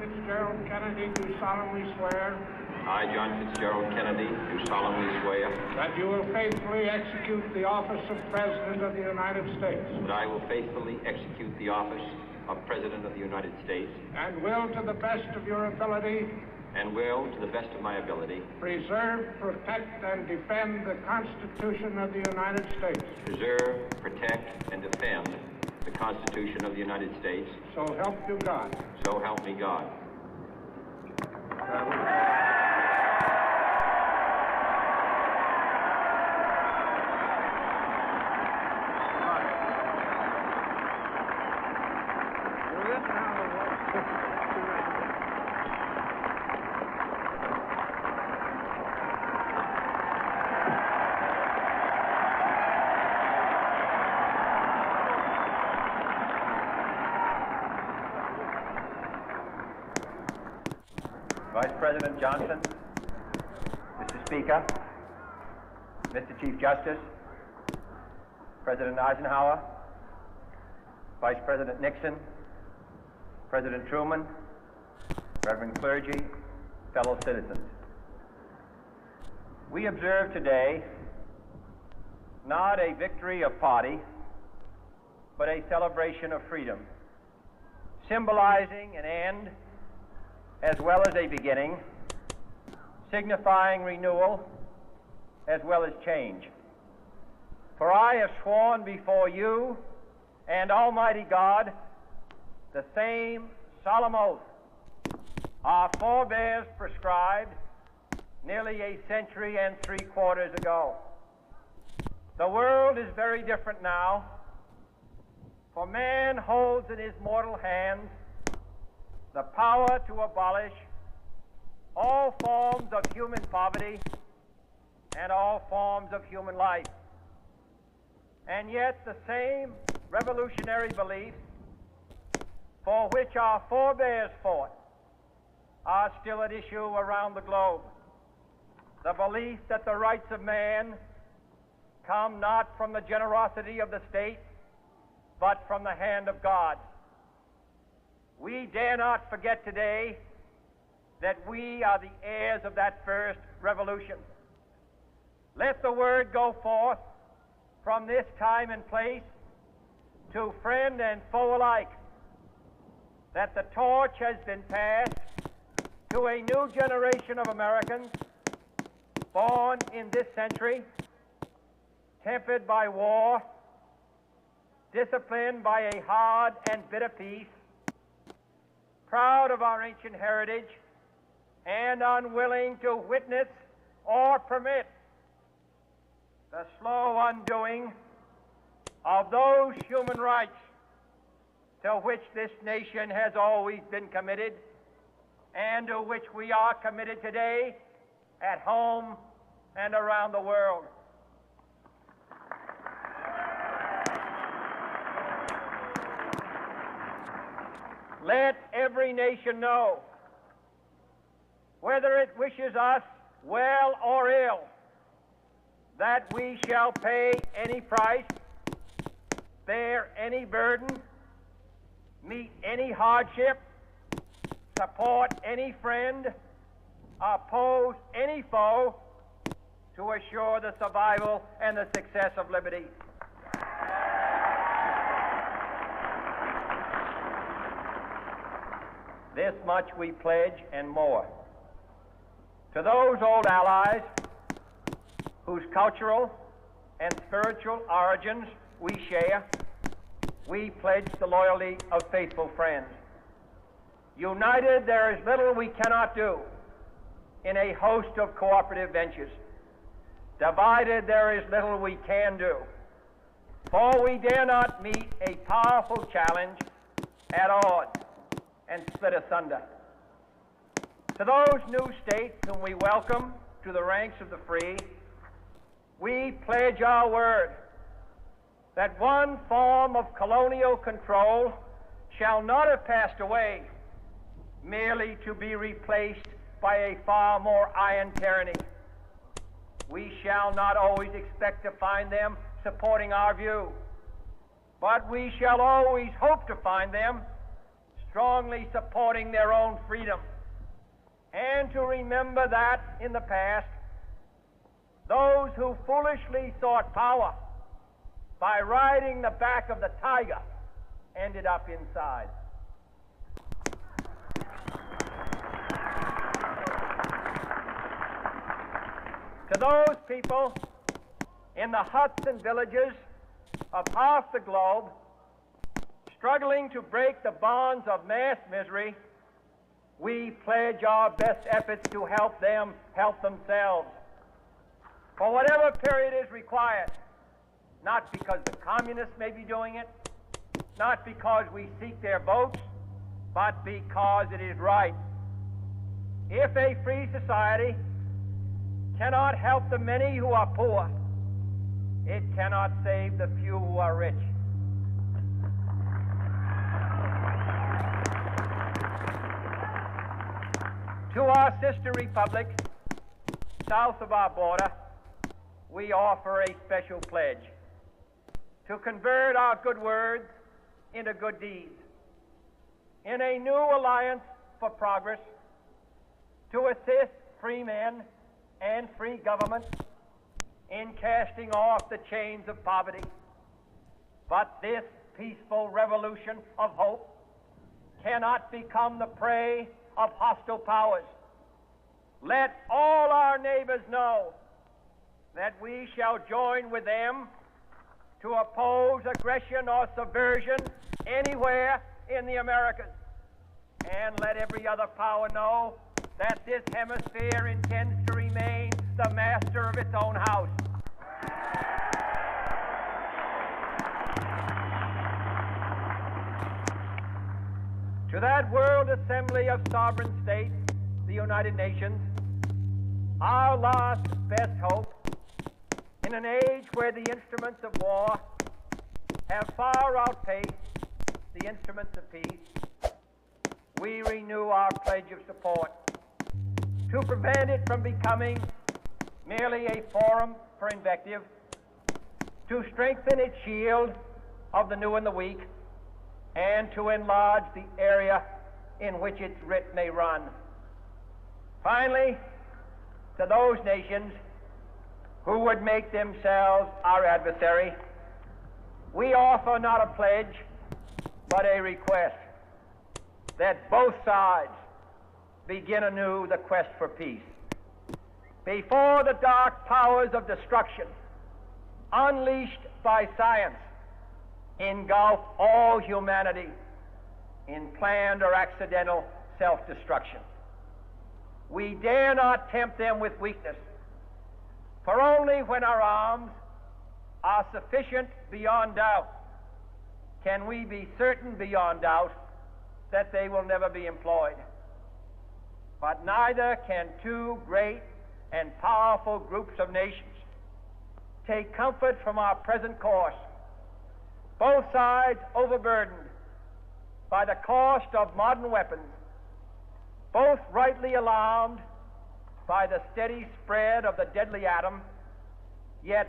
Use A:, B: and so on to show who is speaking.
A: Fitzgerald Kennedy, do solemnly swear
B: I, John Fitzgerald Kennedy, do solemnly swear
A: that you will faithfully execute the office of President of the United States
B: that I will faithfully execute the office of President of the United States
A: and will, to the best of your ability,
B: and will, to the best of my ability,
A: preserve, protect, and defend the Constitution of the United States.
B: preserve, protect, and defend the Constitution of the United States.
A: So help you God.
B: So help me God.
C: Vice President Johnson, Mr. Speaker, Mr. Chief Justice, President Eisenhower, Vice President Nixon, President Truman, Reverend clergy, fellow citizens. We observe today not a victory of party, but a celebration of freedom, symbolizing an end as well as a beginning, signifying renewal as well as change. For I have sworn before you and Almighty God the same solemn oath our forebears prescribed nearly a century and 3/4 ago. The world is very different now, for man holds in his mortal hands the power to abolish all forms of human poverty and all forms of human life. And yet the same revolutionary beliefs for which our forebears fought are still at issue around the globe. The belief that the rights of man come not from the generosity of the state, but from the hand of God. We dare not forget today that we are the heirs of that first revolution. Let the word go forth from this time and place to friend and foe alike that the torch has been passed to a new generation of Americans born in this century, tempered by war, disciplined by a hard and bitter peace, proud of our ancient heritage, and unwilling to witness or permit the slow undoing of those human rights to which this nation has always been committed and to which we are committed today at home and around the world. Let every nation know, whether it wishes us well or ill, that we shall pay any price, bear any burden, meet any hardship, support any friend, oppose any foe to assure the survival and the success of liberty. This much we pledge and more. To those old allies whose cultural and spiritual origins we share, we pledge the loyalty of faithful friends. United, there is little we cannot do in a host of cooperative ventures. Divided, there is little we can do, for we dare not meet a powerful challenge at odds and split asunder. To those new states whom we welcome to the ranks of the free, we pledge our word that one form of colonial control shall not have passed away merely to be replaced by a far more iron tyranny. We shall not always expect to find them supporting our view, but we shall always hope to find them strongly supporting their own freedom, and to remember that in the past, those who foolishly sought power by riding the back of the tiger ended up inside. To those people in the huts and villages of half the globe struggling to break the bonds of mass misery, we pledge our best efforts to help them help themselves for whatever period is required, not because the communists may be doing it, not because we seek their votes, but because it is right. If a free society cannot help the many who are poor, it cannot save the few who are rich. To our sister republics south of our border, we offer a special pledge to convert our good words into good deeds, in a new alliance for progress, to assist free men and free governments in casting off the chains of poverty. But this peaceful revolution of hope cannot become the prey of hostile powers. Let all our neighbors know that we shall join with them to oppose aggression or subversion anywhere in the Americas. And let every other power know that this hemisphere intends to remain the master of its own house. To that World Assembly of Sovereign States, the United Nations, our last best hope, in an age where the instruments of war have far outpaced the instruments of peace, we renew our pledge of support to prevent it from becoming merely a forum for invective, to strengthen its shield of the new and the weak, and to enlarge the area in which its writ may run. Finally, to those nations who would make themselves our adversary, we offer not a pledge, but a request that both sides begin anew the quest for peace. Before the dark powers of destruction, unleashed by science, engulf all humanity in planned or accidental self-destruction, we dare not tempt them with weakness, for only when our arms are sufficient beyond doubt can we be certain beyond doubt that they will never be employed. But neither can two great and powerful groups of nations take comfort from our present course, both sides overburdened by the cost of modern weapons, both rightly alarmed by the steady spread of the deadly atom, yet